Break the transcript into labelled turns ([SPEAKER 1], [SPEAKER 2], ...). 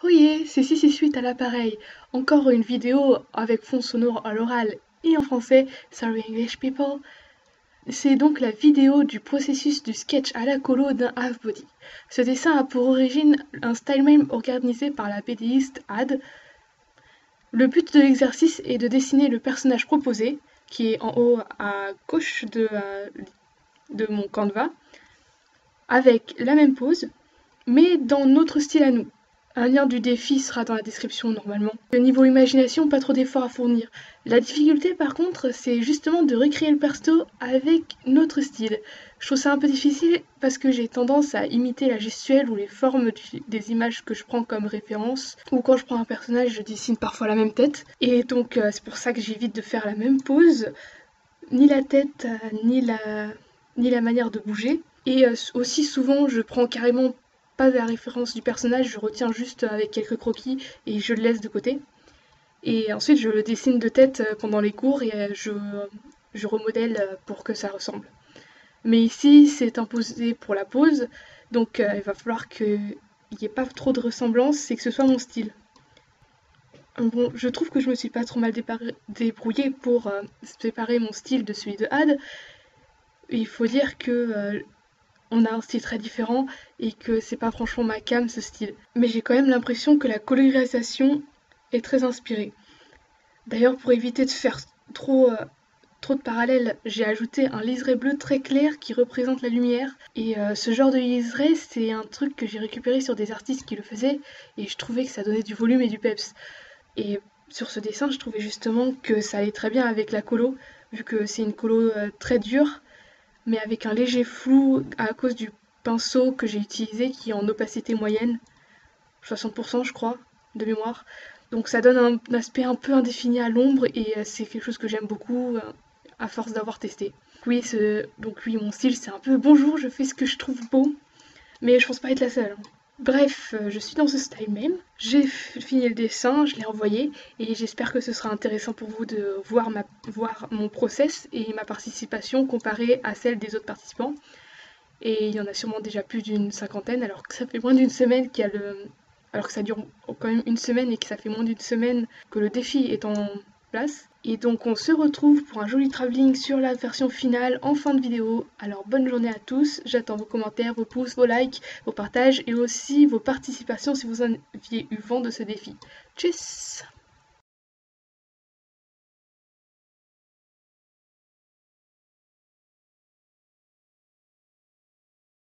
[SPEAKER 1] Oyez, c'est Sissi Suite à l'appareil. Encore une vidéo avec fond sonore à l'oral et en français. Sorry English people. C'est donc la vidéo du processus du sketch à la colo d'un half-body. Ce dessin a pour origine un style meme organisé par la BDiste Ad. Le but de l'exercice est de dessiner le personnage proposé, qui est en haut à gauche de mon canevas, avec la même pose, mais dans notre style à nous. Un lien du défi sera dans la description normalement. Niveau imagination, pas trop d'efforts à fournir. La difficulté par contre, c'est justement de recréer le perso avec notre style. Je trouve ça un peu difficile parce que j'ai tendance à imiter la gestuelle ou les formes des images que je prends comme référence. Ou quand je prends un personnage, je dessine parfois la même tête. Et donc c'est pour ça que j'évite de faire la même pose, ni la tête, ni la manière de bouger. Et aussi souvent, je prends carrément pas la référence du personnage, je retiens juste avec quelques croquis et je le laisse de côté. Et ensuite, je le dessine de tête pendant les cours et je remodèle pour que ça ressemble. Mais ici, c'est imposé pour la pose, donc il va falloir qu'il n'y ait pas trop de ressemblance et que ce soit mon style. Bon, je trouve que je me suis pas trop mal débrouillée pour séparer mon style de celui de Had. Il faut dire que on a un style très différent et que c'est pas franchement ma came ce style. Mais j'ai quand même l'impression que la colorisation est très inspirée. D'ailleurs, pour éviter de faire trop de parallèles, j'ai ajouté un liseré bleu très clair qui représente la lumière. Et ce genre de liseré, c'est un truc que j'ai récupéré sur des artistes qui le faisaient et je trouvais que ça donnait du volume et du peps. Et sur ce dessin, je trouvais justement que ça allait très bien avec la colo, vu que c'est une colo très dure, mais avec un léger flou à cause du pinceau que j'ai utilisé qui est en opacité moyenne, 60% je crois, de mémoire. Donc ça donne un aspect un peu indéfini à l'ombre et c'est quelque chose que j'aime beaucoup à force d'avoir testé. Donc oui, mon style c'est un peu bonjour, je fais ce que je trouve beau, mais je pense pas être la seule. Bref, je suis dans ce style même. J'ai fini le dessin, je l'ai envoyé et j'espère que ce sera intéressant pour vous de voir mon process et ma participation comparée à celle des autres participants. Et il y en a sûrement déjà plus d'une cinquantaine, alors que ça fait moins d'une semaine alors que ça dure quand même une semaine et que ça fait moins d'une semaine que le défi est en place. Et donc on se retrouve pour un joli travelling sur la version finale en fin de vidéo. Alors bonne journée à tous, j'attends vos commentaires, vos pouces, vos likes, vos partages et aussi vos participations si vous en aviez eu vent de ce défi. Tchuss!